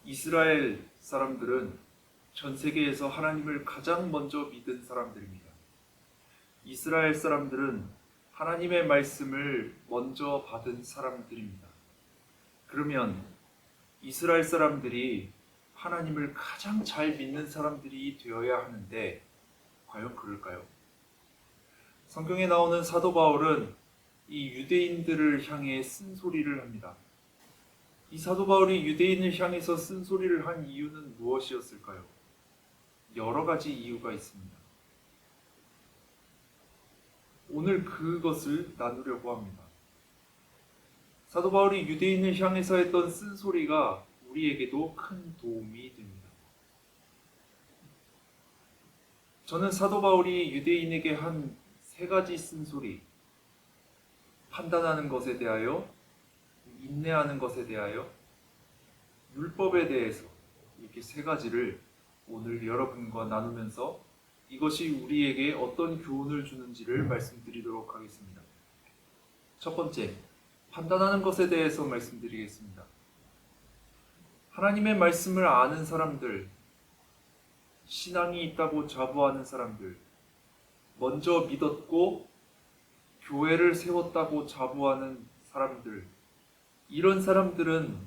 이스라엘 사람들은 전 세계에서 하나님을 가장 먼저 믿은 사람들입니다. 이스라엘 사람들은 하나님의 말씀을 먼저 받은 사람들입니다. 그러면 이스라엘 사람들이 하나님을 가장 잘 믿는 사람들이 되어야 하는데 과연 그럴까요? 성경에 나오는 사도 바울은 이 유대인들을 향해 쓴소리를 합니다. 이 사도 바울이 유대인을 향해서 쓴소리를 한 이유는 무엇이었을까요? 여러 가지 이유가 있습니다. 오늘 그것을 나누려고 합니다. 사도 바울이 유대인을 향해서 했던 쓴소리가 우리에게도 큰 도움이 됩니다. 저는 사도 바울이 유대인에게 한 세 가지 쓴소리, 판단하는 것에 대하여, 인내하는 것에 대하여, 율법에 대해서 이렇게 세 가지를 오늘 여러분과 나누면서 이것이 우리에게 어떤 교훈을 주는지를 말씀드리도록 하겠습니다. 첫 번째, 판단하는 것에 대해서 말씀드리겠습니다. 하나님의 말씀을 아는 사람들, 신앙이 있다고 자부하는 사람들, 먼저 믿었고 교회를 세웠다고 자부하는 사람들, 이런 사람들은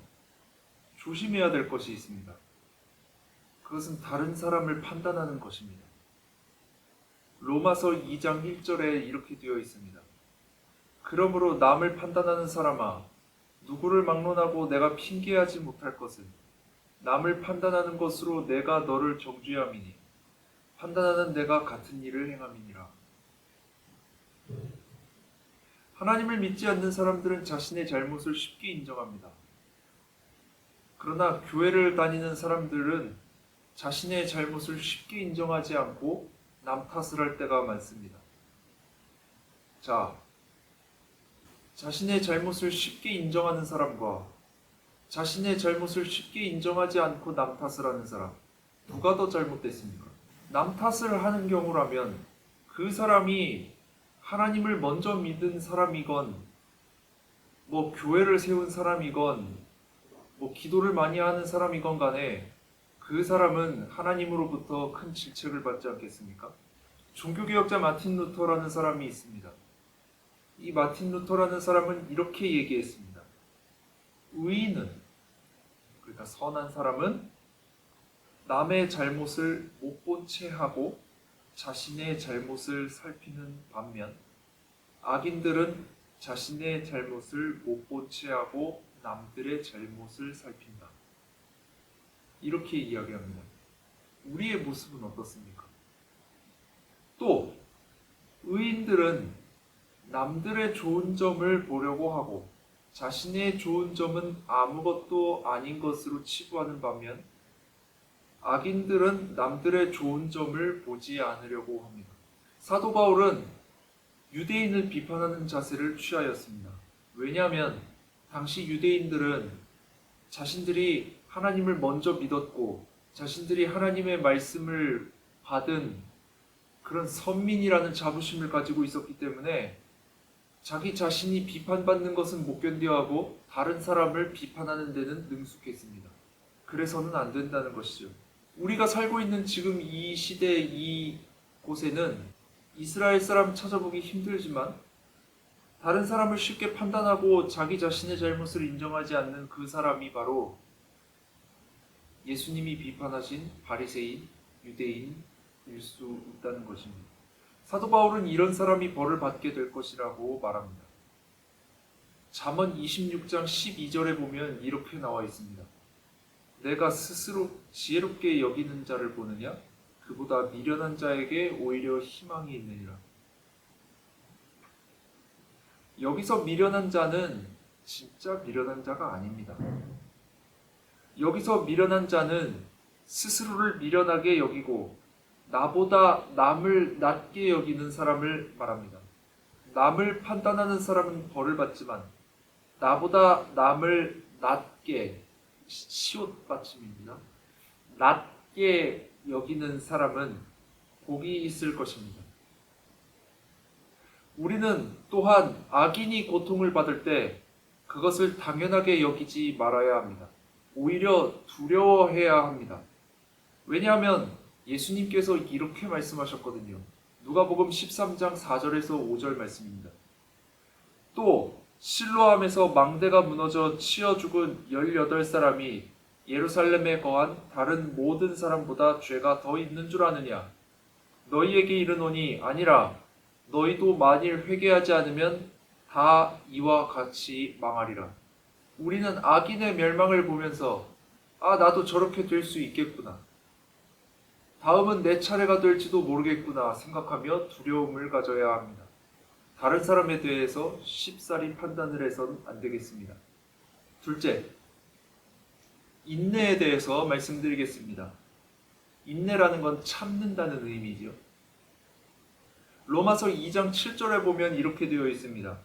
조심해야 될 것이 있습니다. 그것은 다른 사람을 판단하는 것입니다. 로마서 2장 1절에 이렇게 되어 있습니다. 그러므로 남을 판단하는 사람아, 누구를 막론하고 내가 핑계하지 못할 것은 남을 판단하는 것으로 내가 너를 정죄함이니 판단하는 내가 같은 일을 행함이니라. 하나님을 믿지 않는 사람들은 자신의 잘못을 쉽게 인정합니다. 그러나 교회를 다니는 사람들은 자신의 잘못을 쉽게 인정하지 않고 남 탓을 할 때가 많습니다. 자, 자신의 잘못을 쉽게 인정하는 사람과 자신의 잘못을 쉽게 인정하지 않고 남 탓을 하는 사람, 누가 더 잘못됐습니까? 남 탓을 하는 경우라면 그 사람이 하나님을 먼저 믿은 사람이건 교회를 세운 사람이건 기도를 많이 하는 사람이건 간에 그 사람은 하나님으로부터 큰 질책을 받지 않겠습니까? 종교개혁자 마틴 루터라는 사람이 있습니다. 이 마틴 루터라는 사람은 이렇게 얘기했습니다. 의인은, 그러니까 선한 사람은 남의 잘못을 못 본 채 하고 자신의 잘못을 살피는 반면 악인들은 자신의 잘못을 못 본 채 하고 남들의 잘못을 살핀다. 이렇게 이야기합니다. 우리의 모습은 어떻습니까? 또 의인들은 남들의 좋은 점을 보려고 하고 자신의 좋은 점은 아무것도 아닌 것으로 치부하는 반면 악인들은 남들의 좋은 점을 보지 않으려고 합니다. 사도 바울은 유대인을 비판하는 자세를 취하였습니다. 왜냐하면 당시 유대인들은 자신들이 하나님을 먼저 믿었고 자신들이 하나님의 말씀을 받은 그런 선민이라는 자부심을 가지고 있었기 때문에 자기 자신이 비판받는 것은 못 견뎌하고 다른 사람을 비판하는 데는 능숙했습니다. 그래서는 안 된다는 것이죠. 우리가 살고 있는 지금 이 시대 이곳에는 이스라엘 사람 찾아보기 힘들지만 다른 사람을 쉽게 판단하고 자기 자신의 잘못을 인정하지 않는 그 사람이 바로 예수님이 비판하신 바리새인, 유대인일 수 있다는 것입니다. 사도 바울은 이런 사람이 벌을 받게 될 것이라고 말합니다. 잠언 26장 12절에 보면 이렇게 나와 있습니다. 내가 스스로 지혜롭게 여기는 자를 보느냐? 그보다 미련한 자에게 오히려 희망이 있느니라. 여기서 미련한 자는 진짜 미련한 자가 아닙니다. 여기서 미련한 자는 스스로를 미련하게 여기고 나보다 남을 낮게 여기는 사람을 말합니다. 남을 판단하는 사람은 벌을 받지만 나보다 남을 낮게, 시옷 받침입니다. 낮게 여기는 사람은 복이 있을 것입니다. 우리는 또한 악인이 고통을 받을 때 그것을 당연하게 여기지 말아야 합니다. 오히려 두려워해야 합니다. 왜냐하면 예수님께서 이렇게 말씀하셨거든요. 누가복음 13장 4절에서 5절 말씀입니다. 또 실로암에서 망대가 무너져 치어 죽은 18사람이 예루살렘에 거한 다른 모든 사람보다 죄가 더 있는 줄 아느냐? 너희에게 이르노니 아니라 너희도 만일 회개하지 않으면 다 이와 같이 망하리라. 우리는 악인의 멸망을 보면서 나도 저렇게 될 수 있겠구나. 다음은 내 차례가 될지도 모르겠구나 생각하며 두려움을 가져야 합니다. 다른 사람에 대해서 쉽사리 판단을 해서는 안 되겠습니다. 둘째, 인내에 대해서 말씀드리겠습니다. 인내라는 건 참는다는 의미죠. 로마서 2장 7절에 보면 이렇게 되어 있습니다.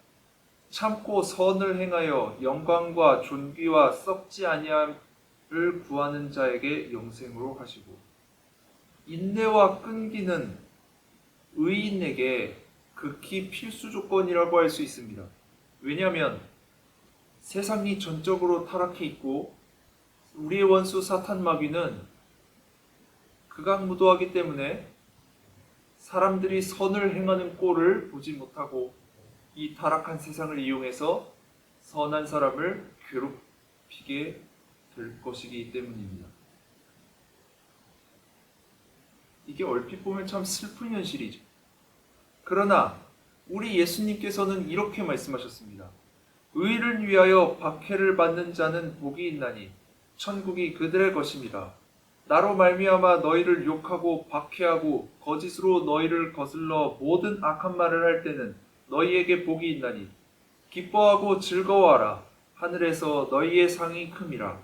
참고 선을 행하여 영광과 존귀와 썩지 아니함을 구하는 자에게 영생으로 하시고, 인내와 끈기는 의인에게 극히 필수 조건이라고 할 수 있습니다. 왜냐하면 세상이 전적으로 타락해 있고 우리의 원수 사탄 마귀는 극악무도하기 때문에 사람들이 선을 행하는 꼴을 보지 못하고 이 타락한 세상을 이용해서 선한 사람을 괴롭히게 될 것이기 때문입니다. 이게 얼핏 보면 참 슬픈 현실이죠. 그러나 우리 예수님께서는 이렇게 말씀하셨습니다. 의를 위하여 박해를 받는 자는 복이 있나니 천국이 그들의 것입니다. 나로 말미암아 너희를 욕하고 박해하고 거짓으로 너희를 거슬러 모든 악한 말을 할 때는 너희에게 복이 있나니 기뻐하고 즐거워하라. 하늘에서 너희의 상이 큼이라.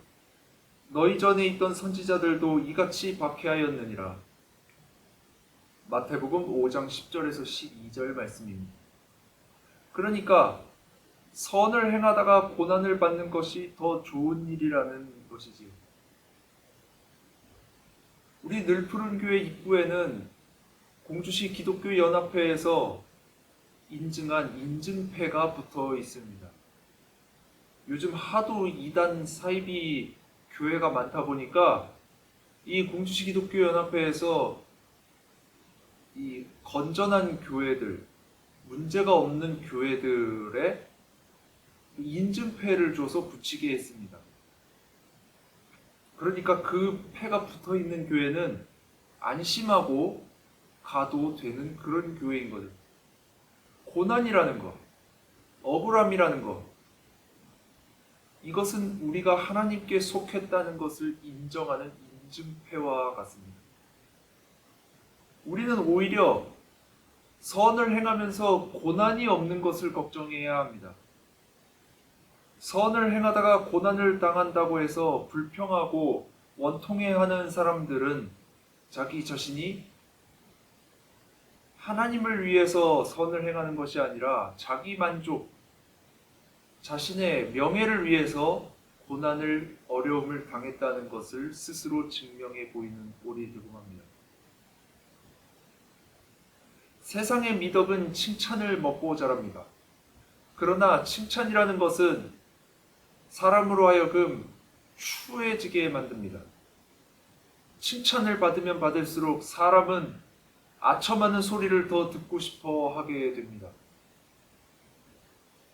너희 전에 있던 선지자들도 이같이 박해하였느니라. 마태복음 5장 10절에서 12절 말씀입니다. 그러니까 선을 행하다가 고난을 받는 것이 더 좋은 일이라는 것이지요. 우리 늘푸른 교회 입구에는 공주시 기독교 연합회에서 인증한 인증패가 붙어 있습니다. 요즘 하도 이단 사이비 교회가 많다 보니까 이 공주시 기독교 연합회에서 이 건전한 교회들, 문제가 없는 교회들의 인증패를 줘서 붙이게 했습니다. 그러니까 그 패가 붙어 있는 교회는 안심하고 가도 되는 그런 교회인 거죠. 고난이라는 것, 억울함이라는 것, 이것은 우리가 하나님께 속했다는 것을 인정하는 인증패와 같습니다. 우리는 오히려 선을 행하면서 고난이 없는 것을 걱정해야 합니다. 선을 행하다가 고난을 당한다고 해서 불평하고 원통해하는 사람들은 자기 자신이 하나님을 위해서 선을 행하는 것이 아니라 자기 만족, 자신의 명예를 위해서 고난을, 어려움을 당했다는 것을 스스로 증명해 보이는 꼴이 되고 맙니다. 세상의 미덕은 칭찬을 먹고 자랍니다. 그러나 칭찬이라는 것은 사람으로 하여금 추해지게 만듭니다. 칭찬을 받으면 받을수록 사람은 아첨하는 소리를 더 듣고 싶어 하게 됩니다.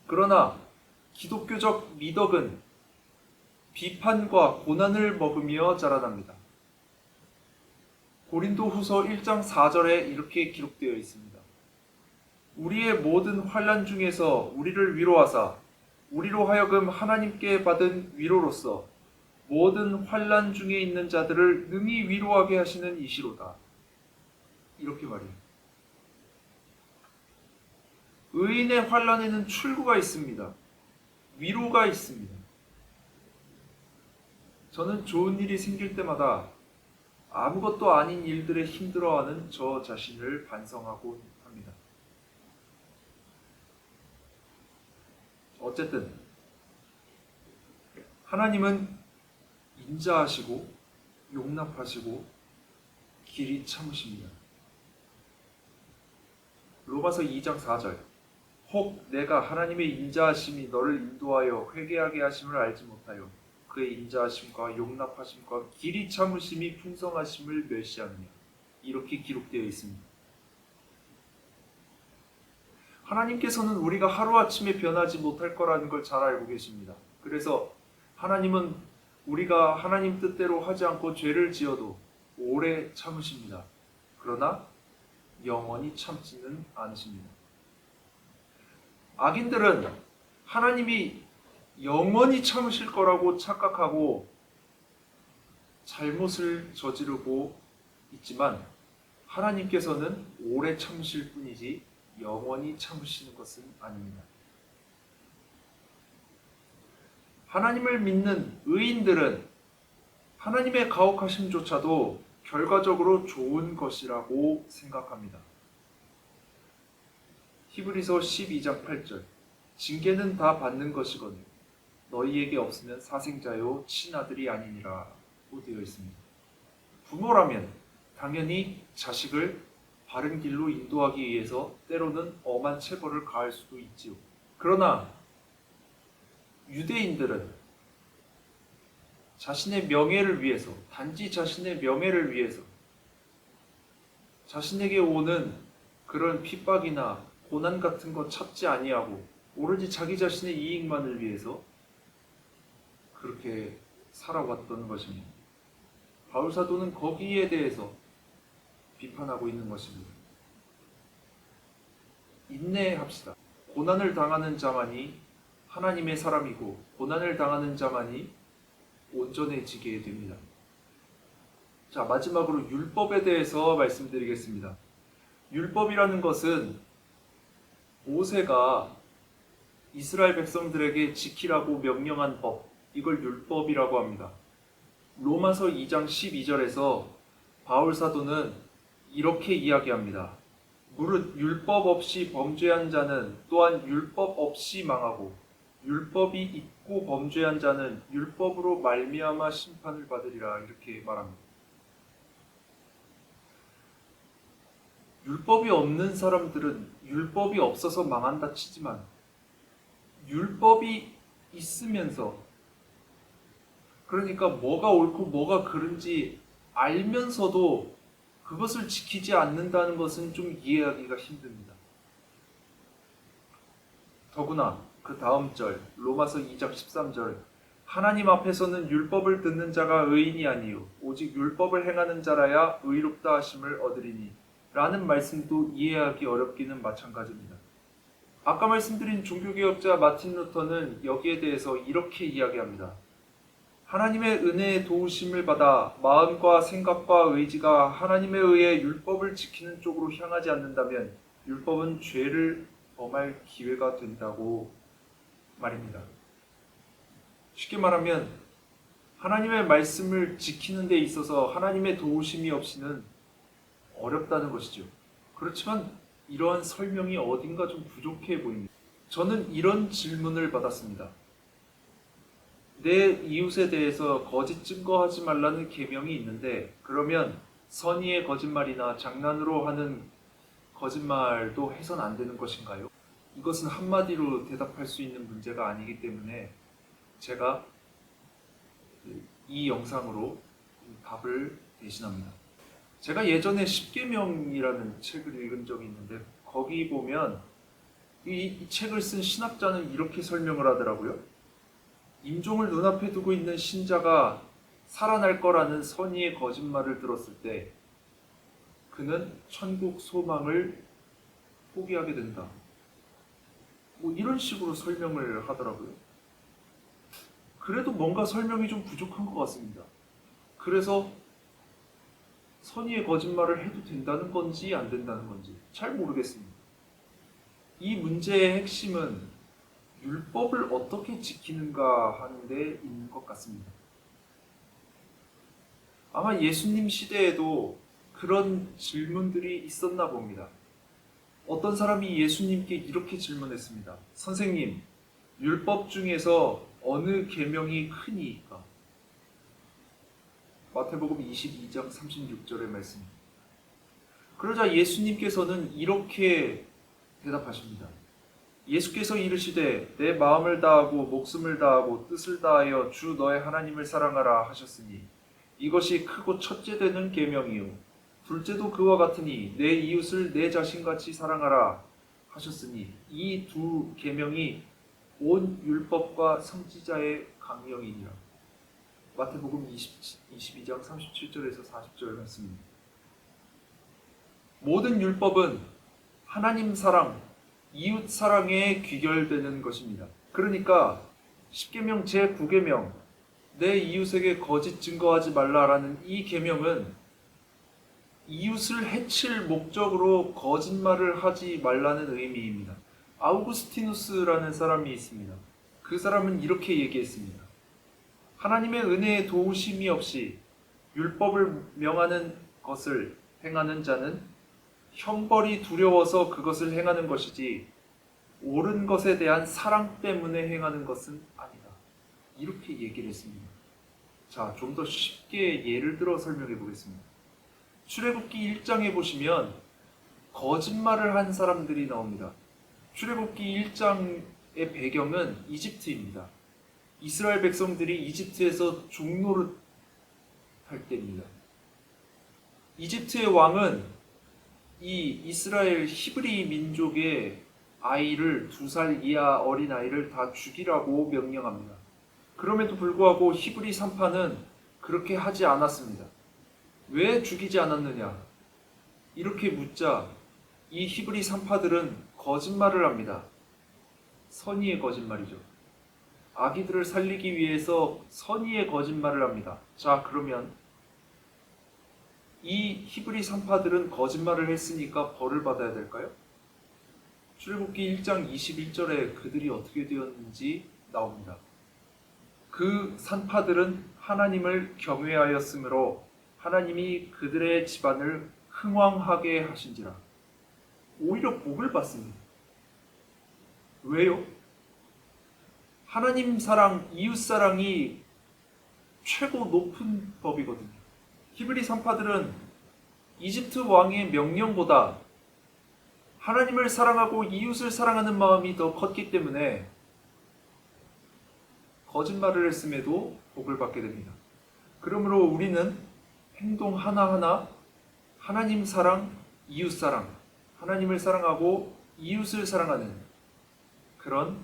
그러나 기독교적 미덕은 비판과 고난을 먹으며 자라납니다. 고린도후서 1장 4절에 이렇게 기록되어 있습니다. 우리의 모든 환난 중에서 우리를 위로하사 우리로 하여금 하나님께 받은 위로로서 모든 환난 중에 있는 자들을 능히 위로하게 하시는 이시로다. 이렇게 말해요. 의인의 환난에는 출구가 있습니다. 위로가 있습니다. 저는 좋은 일이 생길 때마다 아무것도 아닌 일들에 힘들어하는 저 자신을 반성하고 합니다. 어쨌든 하나님은 인자하시고 용납하시고 길이 참으십니다. 로마서 2장 4절 혹 내가 하나님의 인자하심이 너를 인도하여 회개하게 하심을 알지 못하여 그의 인자하심과 용납하심과 길이 참으심이 풍성하심을 멸시하느냐. 이렇게 기록되어 있습니다. 하나님께서는 우리가 하루아침에 변하지 못할 거라는 걸 잘 알고 계십니다. 그래서 하나님은 우리가 하나님 뜻대로 하지 않고 죄를 지어도 오래 참으십니다. 그러나 영원히 참지는 않으십니다. 악인들은 하나님이 영원히 참으실 거라고 착각하고 잘못을 저지르고 있지만 하나님께서는 오래 참으실 뿐이지 영원히 참으시는 것은 아닙니다. 하나님을 믿는 의인들은 하나님의 가혹하심조차도 결과적으로 좋은 것이라고 생각합니다. 히브리서 12장 8절 징계는 다 받는 것이거늘 너희에게 없으면 사생자요 친아들이 아니니라고 되어 있습니다. 부모라면 당연히 자식을 바른 길로 인도하기 위해서 때로는 엄한 체벌을 가할 수도 있지요. 그러나 유대인들은 자신의 명예를 위해서, 단지 자신의 명예를 위해서 자신에게 오는 그런 핍박이나 고난 같은 거 참지 아니하고 오로지 자기 자신의 이익만을 위해서 그렇게 살아왔던 것입니다. 바울 사도는 거기에 대해서 비판하고 있는 것입니다. 인내합시다. 고난을 당하는 자만이 하나님의 사람이고 고난을 당하는 자만이 온전해지게 됩니다. 자, 마지막으로 율법에 대해서 말씀드리겠습니다. 율법이라는 것은 모세가 이스라엘 백성들에게 지키라고 명령한 법, 이걸 율법이라고 합니다. 로마서 2장 12절에서 바울 사도는 이렇게 이야기합니다. 무릇 율법 없이 범죄한 자는 또한 율법 없이 망하고 율법이 있고 범죄한 자는 율법으로 말미암아 심판을 받으리라 이렇게 말합니다. 율법이 없는 사람들은 율법이 없어서 망한다 치지만 율법이 있으면서 그러니까 뭐가 옳고 뭐가 그른지 알면서도 그것을 지키지 않는다는 것은 좀 이해하기가 힘듭니다. 더구나 그 다음 절 로마서 2장 13절 하나님 앞에서는 율법을 듣는 자가 의인이 아니요 오직 율법을 행하는 자라야 의롭다 하심을 얻으리니 라는 말씀도 이해하기 어렵기는 마찬가지입니다. 아까 말씀드린 종교개혁자 마틴 루터는 여기에 대해서 이렇게 이야기합니다. 하나님의 은혜의 도우심을 받아 마음과 생각과 의지가 하나님에 의해 율법을 지키는 쪽으로 향하지 않는다면 율법은 죄를 범할 기회가 된다고 말입니다. 쉽게 말하면 하나님의 말씀을 지키는 데 있어서 하나님의 도우심이 없이는 어렵다는 것이죠. 그렇지만 이러한 설명이 어딘가 좀 부족해 보입니다. 저는 이런 질문을 받았습니다. 내 이웃에 대해서 거짓 증거하지 말라는 계명이 있는데 그러면 선의의 거짓말이나 장난으로 하는 거짓말도 해선 안 되는 것인가요? 이것은 한마디로 대답할 수 있는 문제가 아니기 때문에 제가 이 영상으로 답을 대신합니다. 제가 예전에 십계명이라는 책을 읽은 적이 있는데 거기 보면 이 책을 쓴 신학자는 이렇게 설명을 하더라고요. 임종을 눈앞에 두고 있는 신자가 살아날 거라는 선의의 거짓말을 들었을 때 그는 천국 소망을 포기하게 된다. 이런 식으로 설명을 하더라고요. 그래도 뭔가 설명이 좀 부족한 것 같습니다. 그래서 선의의 거짓말을 해도 된다는 건지 안 된다는 건지 잘 모르겠습니다. 이 문제의 핵심은 율법을 어떻게 지키는가 하는 데 있는 것 같습니다. 아마 예수님 시대에도 그런 질문들이 있었나 봅니다. 어떤 사람이 예수님께 이렇게 질문했습니다. 선생님, 율법 중에서 어느 계명이 크니까? 마태복음 22장 36절의 말씀입니다. 그러자 예수님께서는 이렇게 대답하십니다. 예수께서 이르시되 내 마음을 다하고 목숨을 다하고 뜻을 다하여 주 너의 하나님을 사랑하라 하셨으니 이것이 크고 첫째 되는 계명이요 둘째도 그와 같으니 내 이웃을 내 자신같이 사랑하라 하셨으니 이 두 계명이 온 율법과 선지자의 강령이니라. 마태복음 22장 37절에서 40절 말씀입니다. 모든 율법은 하나님 사랑, 이웃 사랑에 귀결되는 것입니다. 그러니까 10계명 제9계명 내 이웃에게 거짓 증거하지 말라라는 이 계명은 이웃을 해칠 목적으로 거짓말을 하지 말라는 의미입니다. 아우구스티누스라는 사람이 있습니다. 그 사람은 이렇게 얘기했습니다. 하나님의 은혜에 도우심이 없이 율법을 명하는 것을 행하는 자는 형벌이 두려워서 그것을 행하는 것이지 옳은 것에 대한 사랑 때문에 행하는 것은 아니다. 이렇게 얘기를 했습니다. 자, 좀 더 쉽게 예를 들어 설명해 보겠습니다. 출애굽기 1장에 보시면 거짓말을 한 사람들이 나옵니다. 출애굽기 1장의 배경은 이집트입니다. 이스라엘 백성들이 이집트에서 종노릇 할 때입니다. 이집트의 왕은 이 이스라엘 히브리 민족의 아이를 2살 이하 어린 아이를 다 죽이라고 명령합니다. 그럼에도 불구하고 히브리 산파는 그렇게 하지 않았습니다. 왜 죽이지 않았느냐? 이렇게 묻자 이 히브리 산파들은 거짓말을 합니다. 선의의 거짓말이죠. 아기들을 살리기 위해서 선의의 거짓말을 합니다. 자, 그러면 이 히브리 산파들은 거짓말을 했으니까 벌을 받아야 될까요? 출애굽기 1장 21절에 그들이 어떻게 되었는지 나옵니다. 그 산파들은 하나님을 경외하였으므로 하나님이 그들의 집안을 흥왕하게 하신지라. 오히려 복을 받습니다. 왜요? 하나님 사랑, 이웃 사랑이 최고 높은 법이거든요. 히브리 산파들은 이집트 왕의 명령보다 하나님을 사랑하고 이웃을 사랑하는 마음이 더 컸기 때문에 거짓말을 했음에도 복을 받게 됩니다. 그러므로 우리는 행동 하나하나 하나님 사랑, 이웃 사랑, 하나님을 사랑하고 이웃을 사랑하는 그런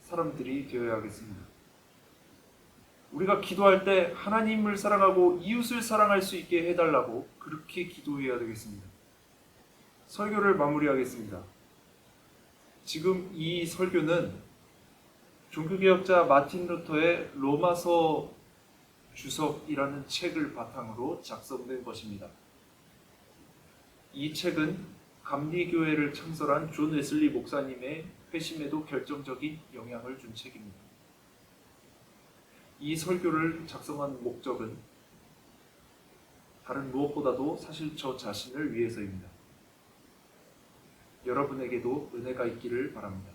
사람들이 되어야 하겠습니다. 우리가 기도할 때 하나님을 사랑하고 이웃을 사랑할 수 있게 해달라고 그렇게 기도해야 되겠습니다. 설교를 마무리하겠습니다. 지금 이 설교는 종교개혁자 마틴 루터의 로마서 주석이라는 책을 바탕으로 작성된 것입니다. 이 책은 감리교회를 창설한 존 웨슬리 목사님의 회심에도 결정적인 영향을 준 책입니다. 이 설교를 작성한 목적은 다른 무엇보다도 사실 저 자신을 위해서입니다. 여러분에게도 은혜가 있기를 바랍니다.